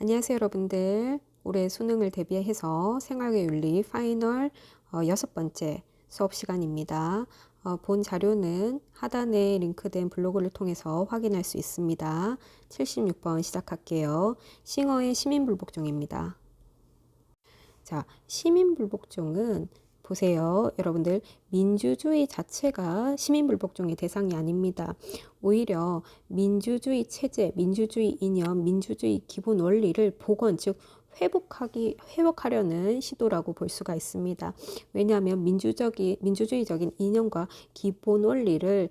안녕하세요, 여러분들. 올해 수능을 대비해서 생활계 윤리 파이널 6번째 수업 시간입니다. 본 자료는 하단에 링크된 블로그를 통해서 확인할 수 있습니다. 76번 시작할게요. 싱어의 시민불복종입니다. 자, 시민불복종은 보세요. 여러분들, 민주주의 자체가 시민불복종의 대상이 아닙니다. 오히려 민주주의 체제, 민주주의 이념, 민주주의 기본 원리를 복원, 즉 회복하려는 시도라고 볼 수가 있습니다. 왜냐하면 민주주의적인 이념과 기본 원리를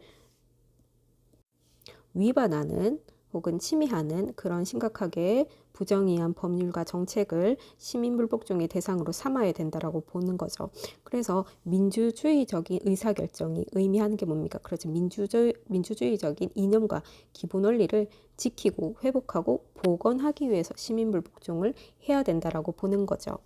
위반하는 혹은 침해하는 그런 심각하게 부정의한 법률과 정책을 시민불복종의 대상으로 삼아야 된다라고 보는 거죠. 그래서 민주주의적인 의사결정이 의미하는 게 뭡니까? 그렇죠. 민주주의적인 이념과 기본 원리를 지키고 회복하고 복원하기 위해서 시민불복종을 해야 된다라고 보는 거죠.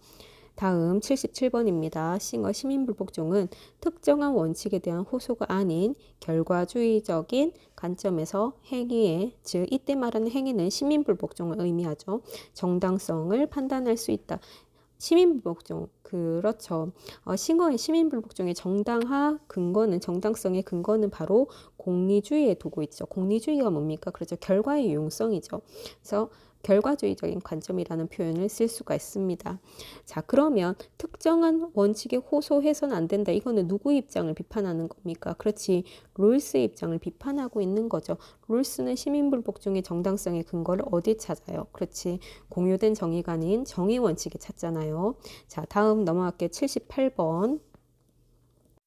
다음 77번입니다. 싱어 시민불복종은 특정한 원칙에 대한 호소가 아닌 결과주의적인 관점에서 행위에, 즉 이때 말하는 행위는 시민불복종을 의미하죠. 정당성을 판단할 수 있다. 시민불복종, 그렇죠. 싱어의 시민불복종의 정당성의 근거는 바로 공리주의에 두고 있죠. 공리주의가 뭡니까? 그렇죠. 결과의 유용성이죠. 그래서 결과주의적인 관점이라는 표현을 쓸 수가 있습니다. 자, 그러면 특정한 원칙에 호소해서는 안 된다. 이거는 누구 입장을 비판하는 겁니까? 그렇지. 롤스의 입장을 비판하고 있는 거죠. 롤스는 시민불복종의 정당성의 근거를 어디 찾아요? 그렇지. 공유된 정의가 아닌 정의 원칙에 찾잖아요. 자, 다음 넘어갈게요. 78번.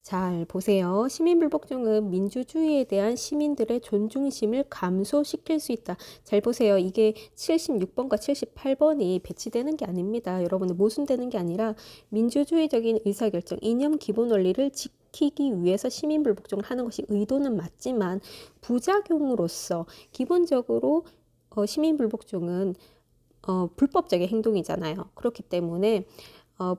잘 보세요. 시민불복종은 민주주의에 대한 시민들의 존중심을 감소시킬 수 있다. 잘 보세요. 이게 76번과 78번이 배치되는 게 아닙니다. 여러분들 모순되는 게 아니라 민주주의적인 의사결정, 이념 기본 원리를 지키기 위해서 시민불복종을 하는 것이 의도는 맞지만 부작용으로서 기본적으로 시민불복종은 불법적인 행동이잖아요. 그렇기 때문에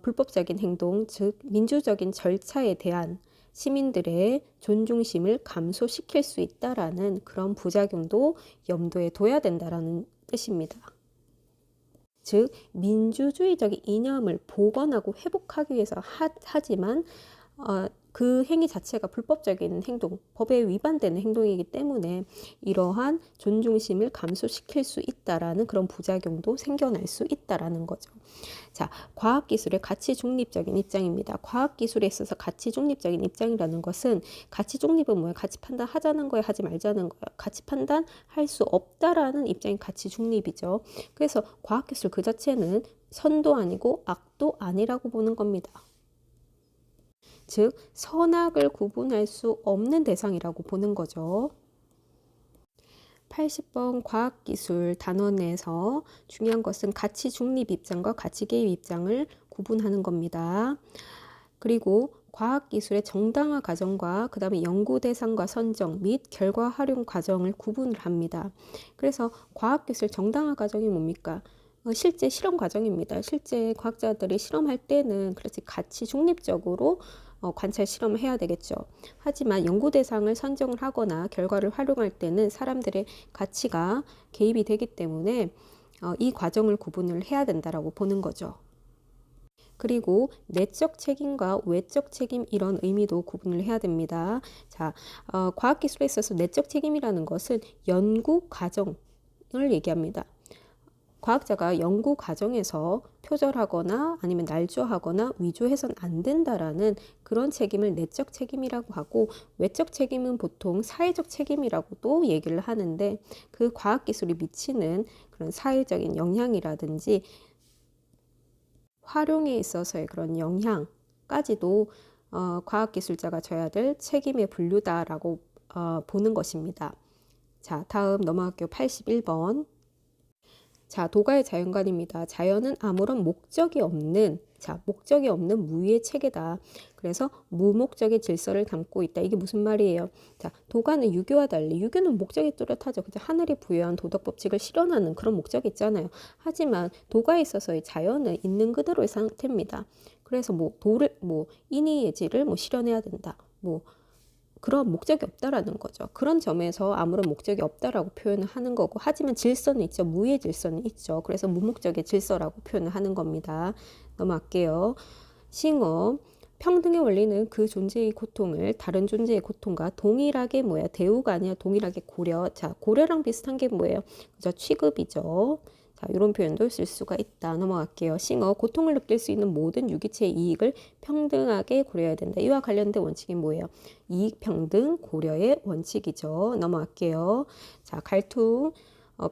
불법적인 행동, 즉 민주적인 절차에 대한 시민들의 존중심을 감소시킬 수 있다라는 그런 부작용도 염두에 둬야 된다라는 뜻입니다. 즉 민주주의적인 이념을 복원하고 회복하기 위해서 하지만 그 행위 자체가 불법적인 행동, 법에 위반되는 행동이기 때문에 이러한 존중심을 감소시킬 수 있다라는 그런 부작용도 생겨날 수 있다라는 거죠. 자, 과학기술의 가치 중립적인 입장입니다. 과학기술에 있어서 가치 중립적인 입장이라는 것은 가치 중립은 뭐예요? 가치 판단하자는 거예요? 하지 말자는 거예요? 가치 판단할 수 없다라는 입장이 가치 중립이죠. 그래서 과학기술 그 자체는 선도 아니고 악도 아니라고 보는 겁니다. 즉 선악을 구분할 수 없는 대상이라고 보는 거죠. 80번 과학기술 단원에서 중요한 것은 가치 중립 입장과 가치 개입 입장을 구분하는 겁니다. 그리고 과학기술의 정당화 과정과 그 다음에 연구 대상과 선정 및 결과 활용 과정을 구분을 합니다. 그래서 과학기술 정당화 과정이 뭡니까? 실제 실험 과정입니다. 실제 과학자들이 실험할 때는 그렇지 가치 중립적으로 관찰 실험을 해야 되겠죠. 하지만 연구 대상을 선정을 하거나 결과를 활용할 때는 사람들의 가치가 개입이 되기 때문에 이 과정을 구분을 해야 된다라고 보는 거죠. 그리고 내적 책임과 외적 책임 이런 의미도 구분을 해야 됩니다. 자, 과학기술에 있어서 내적 책임이라는 것은 연구 과정을 얘기합니다. 과학자가 연구 과정에서 표절하거나 아니면 날조하거나 위조해서는 안 된다라는 그런 책임을 내적 책임이라고 하고 외적 책임은 보통 사회적 책임이라고도 얘기를 하는데 그 과학기술이 미치는 그런 사회적인 영향이라든지 활용에 있어서의 그런 영향까지도 과학기술자가 져야 될 책임의 분류다라고 보는 것입니다. 자, 다음 넘어갈게요. 81번. 자, 도가의 자연관입니다. 자연은 아무런 목적이 없는 무의의 체계다. 그래서 무목적의 질서를 담고 있다. 이게 무슨 말이에요? 자, 도가는 유교와 달리 유교는 목적이 뚜렷하죠. 그죠? 하늘이 부여한 도덕 법칙을 실현하는 그런 목적이 있잖아요. 하지만 도가에 있어서의 자연은 있는 그대로의 상태입니다. 그래서 인의 예지를 실현해야 된다. 그런 목적이 없다라는 거죠. 그런 점에서 아무런 목적이 없다라고 표현을 하는 거고, 하지만 질서는 있죠. 무의 질서는 있죠. 그래서 무목적의 질서라고 표현을 하는 겁니다. 넘어갈게요. 싱어 평등의 원리는 그 존재의 고통을 다른 존재의 고통과 동일하게 뭐야? 대우가 아니라 동일하게 고려. 자, 고려랑 비슷한 게 뭐예요? 그죠? 취급이죠. 자, 이런 표현도 쓸 수가 있다. 넘어갈게요. 싱어 고통을 느낄 수 있는 모든 유기체의 이익을 평등하게 고려해야 된다. 이와 관련된 원칙이 뭐예요? 이익 평등 고려의 원칙이죠. 넘어갈게요. 자, 갈투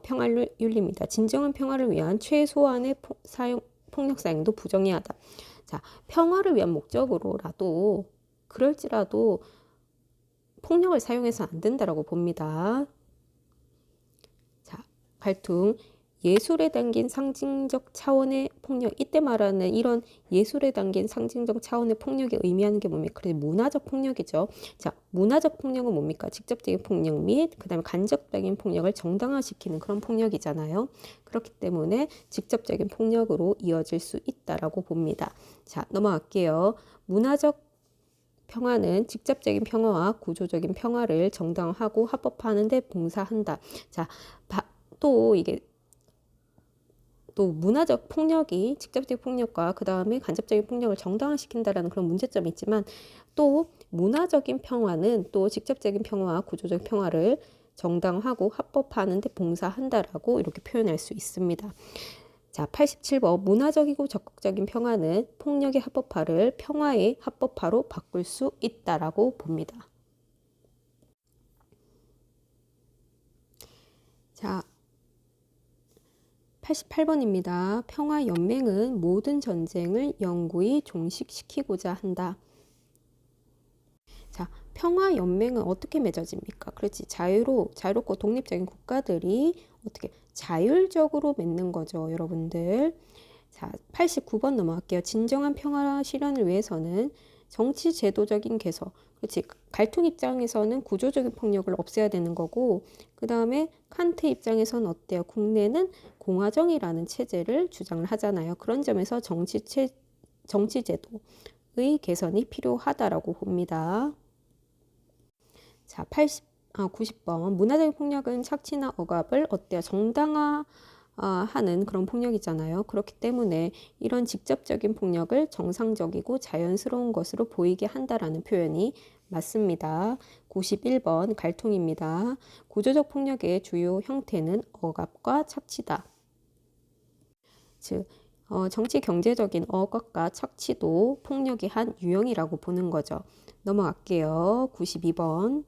평화윤리입니다. 진정한 평화를 위한 최소한의 폭력 사용도 부정해야하다. 자, 평화를 위한 목적으로라도 그럴지라도 폭력을 사용해서 안 된다라고 봅니다. 자, 갈등 예술에 담긴 상징적 차원의 폭력. 이때 말하는 이런 예술에 담긴 상징적 차원의 폭력이 의미하는 게 뭡니까? 그래서 문화적 폭력이죠. 자, 문화적 폭력은 뭡니까? 직접적인 폭력 및 그다음에 간접적인 폭력을 정당화시키는 그런 폭력이잖아요. 그렇기 때문에 직접적인 폭력으로 이어질 수 있다라고 봅니다. 자, 넘어갈게요. 문화적 평화는 직접적인 평화와 구조적인 평화를 정당화하고 합법화하는 데 봉사한다. 자, 또 이게 또 문화적 폭력이 직접적인 폭력과 그 다음에 간접적인 폭력을 정당화시킨다라는 그런 문제점이 있지만, 또 문화적인 평화는 또 직접적인 평화와 구조적 평화를 정당화하고 합법화하는 데 봉사한다라고 이렇게 표현할 수 있습니다. 자, 87번 문화적이고 적극적인 평화는 폭력의 합법화를 평화의 합법화로 바꿀 수 있다라고 봅니다. 자, 88번입니다. 평화연맹은 모든 전쟁을 영구히 종식시키고자 한다. 자, 평화연맹은 어떻게 맺어집니까? 그렇지. 자유롭고 독립적인 국가들이 어떻게 자율적으로 맺는 거죠, 여러분들. 자, 89번 넘어갈게요. 진정한 평화 실현을 위해서는 정치 제도적인 개선. 그렇지. 갈등 입장에서는 구조적인 폭력을 없애야 되는 거고, 그 다음에 칸트 입장에서는 어때요? 국내는 공화정이라는 체제를 주장을 하잖아요. 그런 점에서 정치 제도의 개선이 필요하다라고 봅니다. 자, 90번. 문화적인 폭력은 착취나 억압을 어때요? 정당화하는 그런 폭력이잖아요. 그렇기 때문에 이런 직접적인 폭력을 정상적이고 자연스러운 것으로 보이게 한다라는 표현이 맞습니다. 91번 갈통입니다. 구조적 폭력의 주요 형태는 억압과 착취다. 즉, 정치 경제적인 억압과 착취도 폭력의 한 유형이라고 보는 거죠. 넘어갈게요. 92번.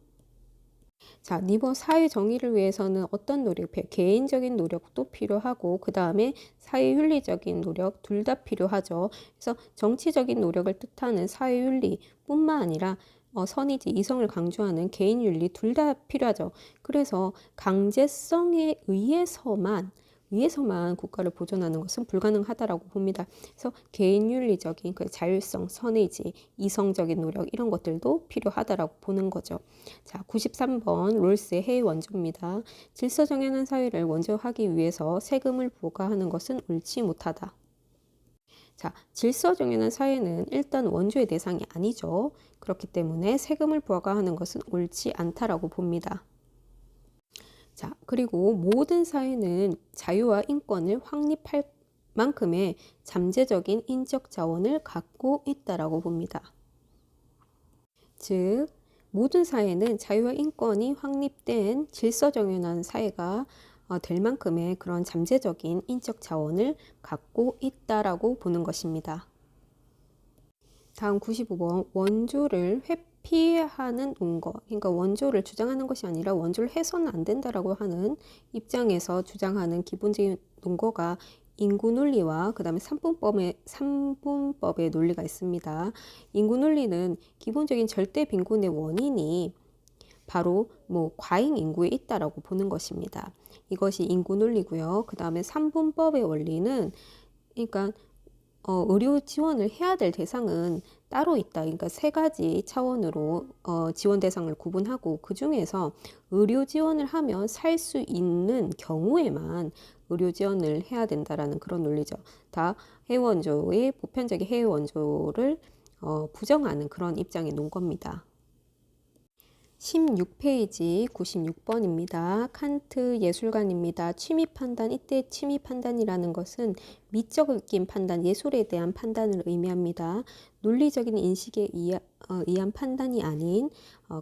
자, 니버 사회 정의를 위해서는 어떤 노력, 개인적인 노력도 필요하고, 그 다음에 사회윤리적인 노력 둘 다 필요하죠. 그래서 정치적인 노력을 뜻하는 사회윤리뿐만 아니라 선의지, 이성을 강조하는 개인윤리 둘 다 필요하죠. 그래서 강제성에 의해서만 국가를 보존하는 것은 불가능하다라고 봅니다. 그래서 개인윤리적인 그 자율성, 선의지, 이성적인 노력 이런 것들도 필요하다라고 보는 거죠. 자, 93번 롤스의 해외 원조입니다. 질서 정연한 사회를 원조하기 위해서 세금을 부과하는 것은 옳지 못하다. 자, 질서 정연한 사회는 일단 원조의 대상이 아니죠. 그렇기 때문에 세금을 부과하는 것은 옳지 않다라고 봅니다. 자, 그리고 모든 사회는 자유와 인권을 확립할 만큼의 잠재적인 인적 자원을 갖고 있다라고 봅니다. 즉, 모든 사회는 자유와 인권이 확립된 질서정연한 사회가 될 만큼의 그런 잠재적인 인적 자원을 갖고 있다라고 보는 것입니다. 다음 95번 원조를 회피하는 논거. 그러니까 원조를 주장하는 것이 아니라 원조를 해서는 안 된다라고 하는 입장에서 주장하는 기본적인 논거가 인구 논리와 그 다음에 삼분법의 논리가 있습니다. 인구 논리는 기본적인 절대 빈곤의 원인이 바로 과잉 인구에 있다라고 보는 것입니다. 이것이 인구 논리고요. 그 다음에 삼분법의 원리는 그러니까 의료 지원을 해야 될 대상은 따로 있다. 그러니까 세 가지 차원으로 지원 대상을 구분하고 그 중에서 의료 지원을 하면 살 수 있는 경우에만 의료 지원을 해야 된다라는 그런 논리죠. 다 해외원조의 보편적인 해외원조를 부정하는 그런 입장에 놓은 겁니다. 16페이지 96번입니다. 칸트 예술관입니다. 취미 판단, 이때 취미 판단이라는 것은 미적인 판단, 예술에 대한 판단을 의미합니다. 논리적인 인식에 의한 판단이 아닌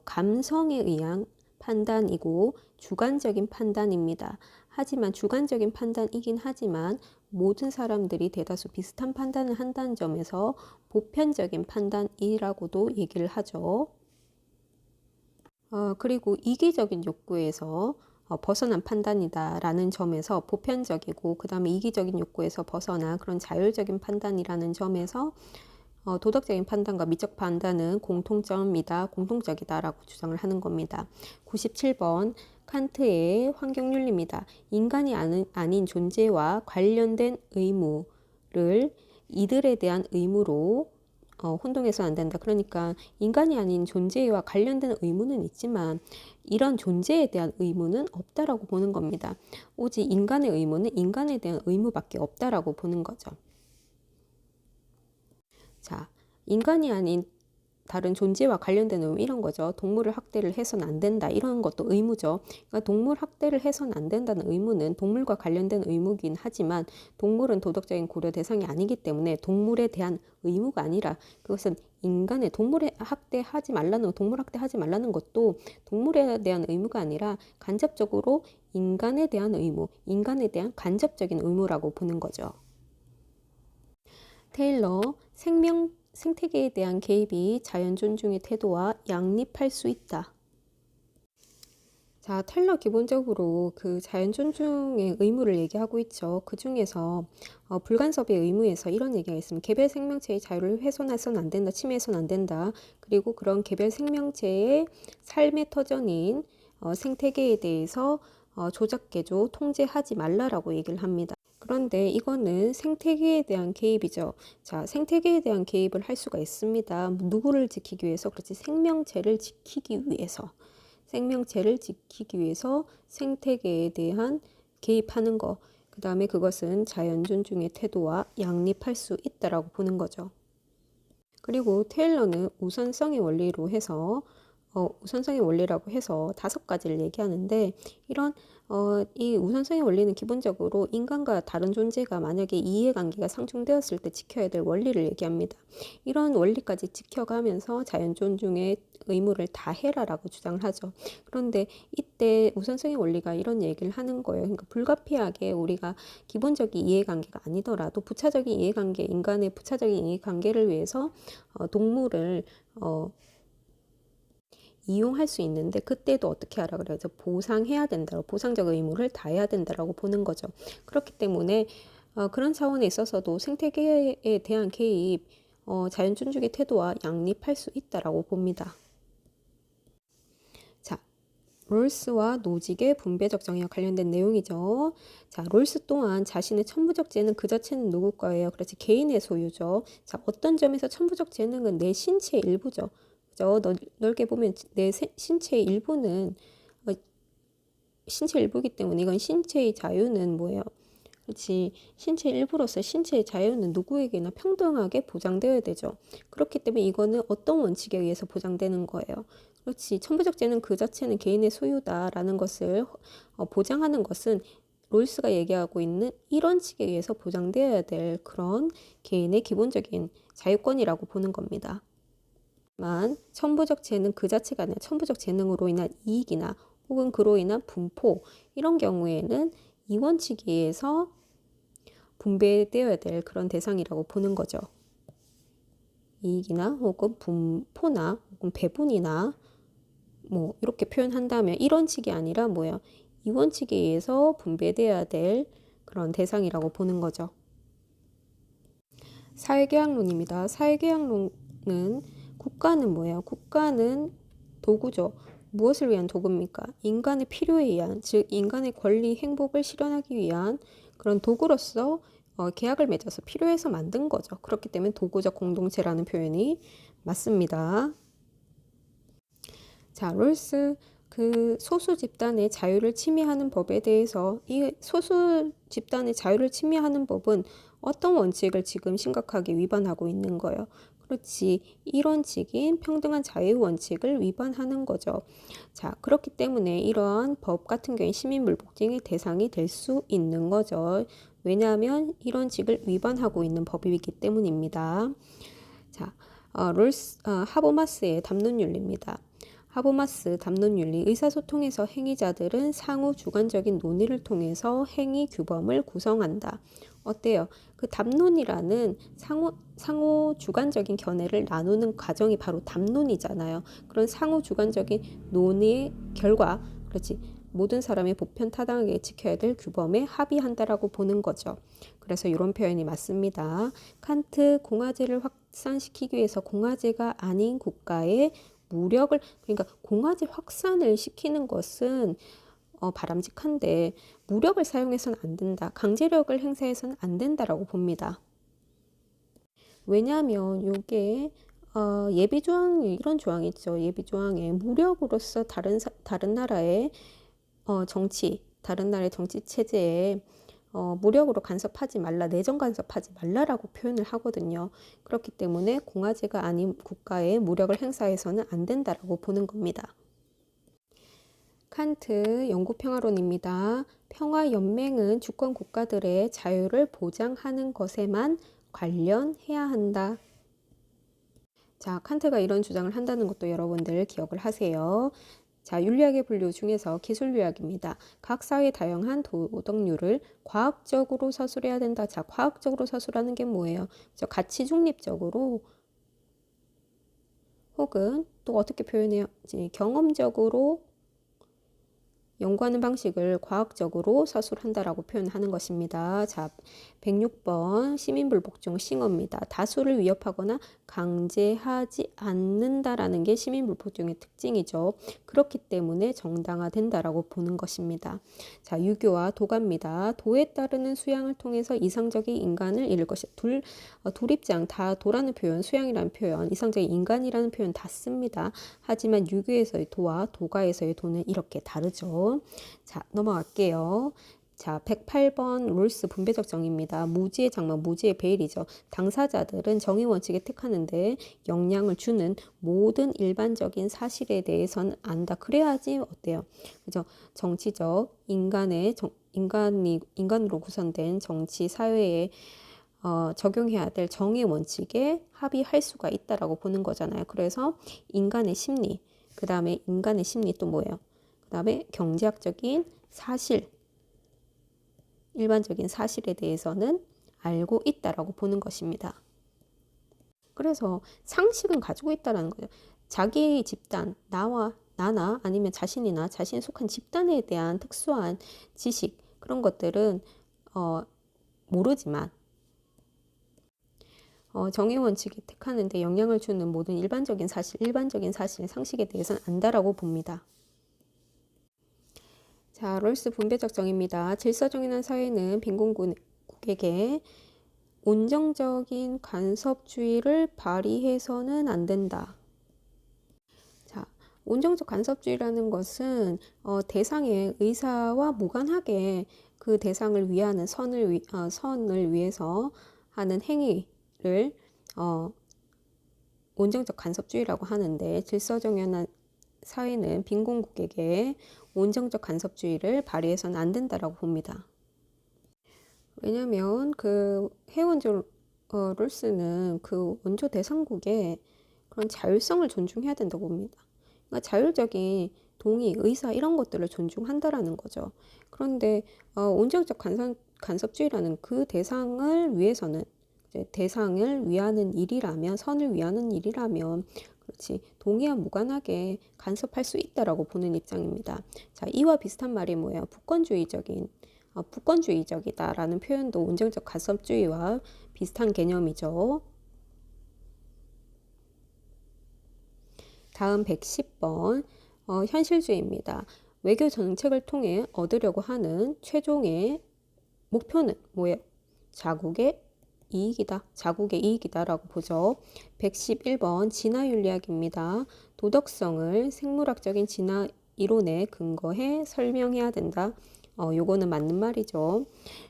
감성에 의한 판단이고 주관적인 판단입니다. 하지만 주관적인 판단이긴 하지만 모든 사람들이 대다수 비슷한 판단을 한다는 점에서 보편적인 판단이라고도 얘기를 하죠. 그리고 이기적인 욕구에서 벗어난 판단이다라는 점에서 보편적이고 그 다음에 이기적인 욕구에서 벗어난 그런 자율적인 판단이라는 점에서 도덕적인 판단과 미적 판단은 공통점이다, 공통적이다라고 주장을 하는 겁니다. 97번 칸트의 환경윤리입니다. 인간이 아닌 존재와 관련된 의무를 이들에 대한 의무로 혼동해서는 안 된다. 그러니까 인간이 아닌 존재와 관련된 의무는 있지만 이런 존재에 대한 의무는 없다라고 보는 겁니다. 오직 인간의 의무는 인간에 대한 의무밖에 없다라고 보는 거죠. 자, 인간이 아닌 다른 존재와 관련된 의무 이런 거죠. 동물을 학대를 해서는 안 된다. 이런 것도 의무죠. 그러니까 동물 학대를 해서는 안 된다는 의무는 동물과 관련된 의무긴 하지만 동물은 도덕적인 고려 대상이 아니기 때문에 동물에 대한 의무가 아니라 그것은 인간의 동물에 학대하지 말라는 동물 학대하지 말라는 것도 동물에 대한 의무가 아니라 간접적으로 인간에 대한 의무, 인간에 대한 간접적인 의무라고 보는 거죠. 테일러 생태계에 대한 개입이 자연 존중의 태도와 양립할 수 있다. 자, 테일러 기본적으로 그 자연 존중의 의무를 얘기하고 있죠. 그 중에서 불간섭의 의무에서 이런 얘기가 있습니다. 개별 생명체의 자유를 훼손해서는 안 된다, 침해해서는 안 된다. 그리고 그런 개별 생명체의 삶의 터전인 생태계에 대해서 조작개조, 통제하지 말라라고 얘기를 합니다. 그런데 이거는 생태계에 대한 개입이죠. 자, 생태계에 대한 개입을 할 수가 있습니다. 누구를 지키기 위해서? 그렇지, 생명체를 지키기 위해서. 생명체를 지키기 위해서 생태계에 대한 개입하는 거. 그 다음에 그것은 자연 존중의 태도와 양립할 수 있다라고 보는 거죠. 그리고 테일러는 우선성의 원리로 해서 우선성의 원리라고 해서 5가지를 얘기하는데 이런 이 우선성의 원리는 기본적으로 인간과 다른 존재가 만약에 이해관계가 상충되었을 때 지켜야 될 원리를 얘기합니다. 이런 원리까지 지켜가면서 자연 존중의 의무를 다해라라고 주장을 하죠. 그런데 이때 우선성의 원리가 이런 얘기를 하는 거예요. 그러니까 불가피하게 우리가 기본적인 이해관계가 아니더라도 부차적인 이해관계, 인간의 부차적인 이해관계를 위해서 동물을 이용할 수 있는데 그때도 어떻게 하라 그래요? 보상해야 된다. 보상적 의무를 다해야 된다라고 보는 거죠. 그렇기 때문에 그런 차원에 있어서도 생태계에 대한 개입, 자연 존중의 태도와 양립할 수 있다라고 봅니다. 자, 롤스와 노직의 분배적 정의와 관련된 내용이죠. 자, 롤스 또한 자신의 천부적 재능 그 자체는 누구 거예요? 그렇지, 개인의 소유죠. 자, 어떤 점에서 천부적 재능은 내 신체의 일부죠. 그죠? 넓게 보면 내 신체의 일부는 신체 일부이기 때문에 이건 신체의 자유는 뭐예요? 그렇지. 신체 일부로서 신체의 자유는 누구에게나 평등하게 보장되어야 되죠. 그렇기 때문에 이거는 어떤 원칙에 의해서 보장되는 거예요. 그렇지. 천부적 재능 그 자체는 개인의 소유다라는 것을 보장하는 것은 롤스가 얘기하고 있는 이런 칙에 의해서 보장되어야 될 그런 개인의 기본적인 자유권이라고 보는 겁니다. 만 천부적 재능 그 자체가 아니라 천부적 재능으로 인한 이익이나 혹은 그로 인한 분포 이런 경우에는 이 원칙에 의해서 분배되어야 될 그런 대상이라고 보는 거죠. 이익이나 혹은 분포나 혹은 배분이나 뭐 이렇게 표현한다면 이런 칙이 아니라 뭐예요? 이 원칙에 의해서 분배되어야 될 그런 대상이라고 보는 거죠. 사회계약론입니다. 사회계약론은 국가는 뭐예요? 국가는 도구죠. 무엇을 위한 도구입니까? 인간의 필요에 의한, 즉 인간의 권리, 행복을 실현하기 위한 그런 도구로서 계약을 맺어서 필요해서 만든 거죠. 그렇기 때문에 도구적 공동체라는 표현이 맞습니다. 자, 롤스 그 소수 집단의 자유를 침해하는 법에 대해서 이 소수 집단의 자유를 침해하는 법은 어떤 원칙을 지금 심각하게 위반하고 있는 거예요. 그렇지. 이론칙인 평등한 자유 원칙을 위반하는 거죠. 자, 그렇기 때문에 이러한 법 같은 경우에 시민불복종의 대상이 될 수 있는 거죠. 왜냐하면 이론칙을 위반하고 있는 법이기 때문입니다. 자, 하버마스의 담론윤리입니다. 하버마스 담론윤리 의사소통에서 행위자들은 상호 주관적인 논의를 통해서 행위 규범을 구성한다. 어때요? 그 담론이라는 상호 주관적인 견해를 나누는 과정이 바로 담론이잖아요. 그런 상호 주관적인 논의의 결과, 그렇지. 모든 사람이 보편타당하게 지켜야 될 규범에 합의한다라고 보는 거죠. 그래서 이런 표현이 맞습니다. 칸트 공화제를 확산시키기 위해서 공화제가 아닌 국가에 무력을, 그러니까 공화제 확산을 시키는 것은 바람직한데 무력을 사용해서는 안 된다. 강제력을 행사해서는 안 된다라고 봅니다. 왜냐하면 이게 예비조항 이런 조항이 있죠. 예비조항에 무력으로서 다른 나라의 다른 나라의 정치 체제에 무력으로 간섭하지 말라, 내정 간섭하지 말라라고 표현을 하거든요. 그렇기 때문에 공화제가 아닌 국가에 무력을 행사해서는 안 된다라고 보는 겁니다. 칸트 영구평화론입니다. 평화연맹은 주권 국가들의 자유를 보장하는 것에만 관련해야 한다. 자, 칸트가 이런 주장을 한다는 것도 여러분들 기억을 하세요. 자, 윤리학의 분류 중에서 기술윤리학입니다. 각 사회의 다양한 도덕률을 과학적으로 서술해야 된다. 자, 과학적으로 서술하는 게 뭐예요? 가치 중립적으로 혹은 또 어떻게 표현해요? 경험적으로 연구하는 방식을 과학적으로 서술한다라고 표현하는 것입니다. 자, 106번 시민불복종 싱어입니다. 다수를 위협하거나 강제하지 않는다라는 게 시민불복종의 특징이죠. 그렇기 때문에 정당화된다라고 보는 것입니다. 자, 유교와 도가입니다. 도에 따르는 수양을 통해서 이상적인 인간을 이룰 것이 둘입장 다 도라는 표현, 수양이라는 표현, 이상적인 인간이라는 표현 다 씁니다. 하지만 유교에서의 도와 도가에서의 도는 이렇게 다르죠. 자, 넘어갈게요. 자, 108번 롤스 분배적 정의입니다. 무지의 장막, 무지의 베일이죠. 당사자들은 정의 원칙에 택하는데 영향을 주는 모든 일반적인 사실에 대해서는 안다. 그래야지 어때요? 그죠? 정치적 인간으로 구성된 정치 사회에 적용해야 될 정의 원칙에 합의할 수가 있다라고 보는 거잖아요. 그래서 인간의 심리, 그 다음에 인간의 심리 또 뭐예요? 그 다음에 경제학적인 사실, 일반적인 사실에 대해서는 알고 있다라고 보는 것입니다. 그래서 상식은 가지고 있다라는 거죠. 자기 집단, 나나 아니면 자신이나 자신이 속한 집단에 대한 특수한 지식, 그런 것들은 모르지만 정의 원칙에 택하는데 영향을 주는 모든 일반적인 사실, 상식에 대해서는 안다라고 봅니다. 자, 롤스 분배적 정의입니다. 질서정연한 사회는 빈곤국에게 온정적인 간섭주의를 발휘해서는 안 된다. 자, 온정적 간섭주의라는 것은 대상의 의사와 무관하게 그 대상을 위하는 선을 위해서 하는 행위를 온정적 간섭주의라고 하는데, 질서정연한 사회는 빈곤국에게 온정적 간섭주의를 발휘해서는 안 된다라고 봅니다. 왜냐하면 그 해원조 롤스는 그 원조 대상국의 그런 자율성을 존중해야 된다고 봅니다. 그러니까 자율적인 동의, 의사 이런 것들을 존중한다라는 거죠. 그런데 온정적 간섭주의라는 그 대상을 위해서는, 대상을 위하는 일이라면, 선을 위하는 일이라면, 그렇지, 동의와 무관하게 간섭할 수 있다라고 보는 입장입니다. 자, 이와 비슷한 말이 뭐예요? 북권주의적이다라는 표현도 온정적 간섭주의와 비슷한 개념이죠. 다음 110번 현실주의입니다. 외교 정책을 통해 얻으려고 하는 최종의 목표는 뭐예요? 자국의 이익이다라고 보죠. 111번 진화윤리학입니다. 도덕성을 생물학적인 진화 이론에 근거해 설명해야 된다. 요거는 맞는 말이죠.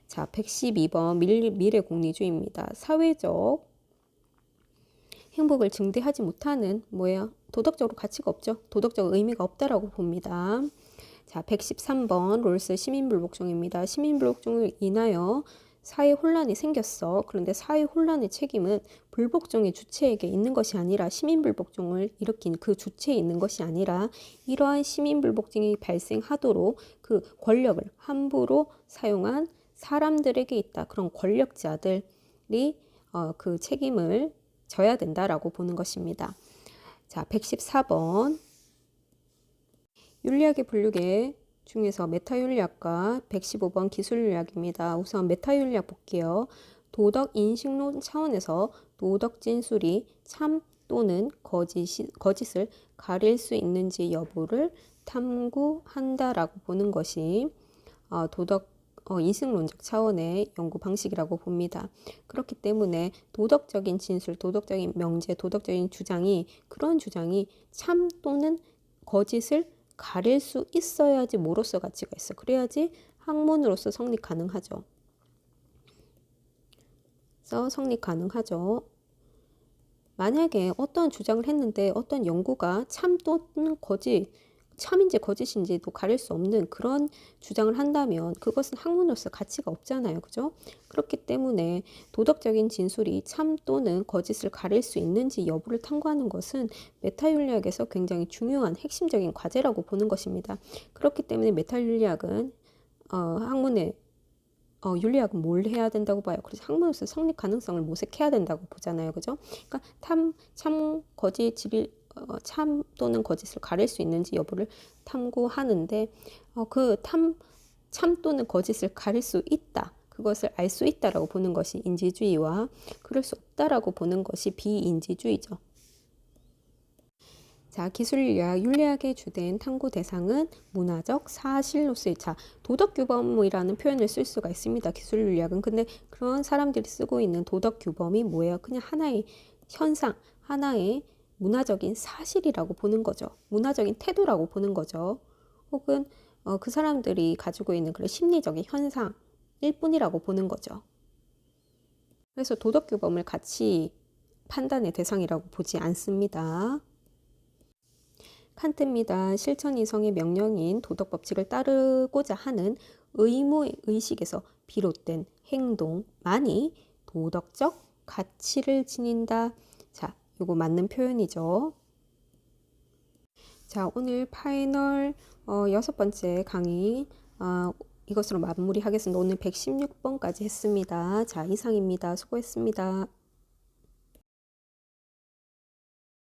자, 112번 미래공리주의입니다. 사회적 행복을 증대하지 못하는 뭐예요? 도덕적으로 가치가 없죠. 도덕적 의미가 없다라고 봅니다. 자, 113번 롤스 시민불복종입니다. 시민불복종을 인하여 사회 혼란이 생겼어. 그런데 사회 혼란의 책임은 불복종의 주체에게 있는 것이 아니라 시민불복종을 일으킨 그 주체에 있는 것이 아니라 이러한 시민불복종이 발생하도록 그 권력을 함부로 사용한 사람들에게 있다. 그런 권력자들이 그 책임을 져야 된다라고 보는 것입니다. 자, 114번 윤리학의 분류계 중에서 메타윤리학과 115번 기술윤리학입니다. 우선 메타윤리학 볼게요. 도덕 인식론 차원에서 도덕 진술이 참 또는 거짓을 가릴 수 있는지 여부를 탐구한다라고 보는 것이 도덕 인식론적 차원의 연구 방식이라고 봅니다. 그렇기 때문에 도덕적인 진술, 도덕적인 명제, 도덕적인 주장이 그런 주장이 참 또는 거짓을 가릴 수 있어야지 뭐로서 가치가 있어. 그래야지 학문으로서 성립 가능하죠. 성립 가능하죠. 만약에 어떤 주장을 했는데 어떤 연구가 참 또는 거짓, 참인지 거짓인지도 가릴 수 없는 그런 주장을 한다면 그것은 학문으로서 가치가 없잖아요. 그죠? 그렇기 때문에 도덕적인 진술이 참 또는 거짓을 가릴 수 있는지 여부를 탐구하는 것은 메타윤리학에서 굉장히 중요한 핵심적인 과제라고 보는 것입니다. 그렇기 때문에 메타윤리학은 학문의 윤리학은 뭘 해야 된다고 봐요. 그래서 학문으로서 성립 가능성을 모색해야 된다고 보잖아요. 그죠? 그러니까 참 거짓 참 또는 거짓을 가릴 수 있는지 여부를 탐구하는데 참 또는 거짓을 가릴 수 있다. 그것을 알 수 있다라고 보는 것이 인지주의와 그럴 수 없다라고 보는 것이 비인지주의죠. 자, 기술윤리학, 윤리학의 주된 탐구 대상은 문화적 사실로서의 도덕규범이라는 표현을 쓸 수가 있습니다. 기술윤리학은. 근데 그런 사람들이 쓰고 있는 도덕규범이 뭐예요? 그냥 하나의 현상, 하나의 문화적인 사실이라고 보는 거죠. 문화적인 태도라고 보는 거죠. 혹은 그 사람들이 가지고 있는 그런 심리적인 현상일 뿐이라고 보는 거죠. 그래서 도덕규범을 가치 판단의 대상이라고 보지 않습니다. 칸트입니다. 실천 이성의 명령인 도덕 법칙을 따르고자 하는 의무의식에서 비롯된 행동만이 도덕적 가치를 지닌다. 자, 요거 맞는 표현이죠. 자, 오늘 파이널 6번째 강의 이것으로 마무리하겠습니다. 오늘 116번까지 했습니다. 자, 이상입니다. 수고했습니다.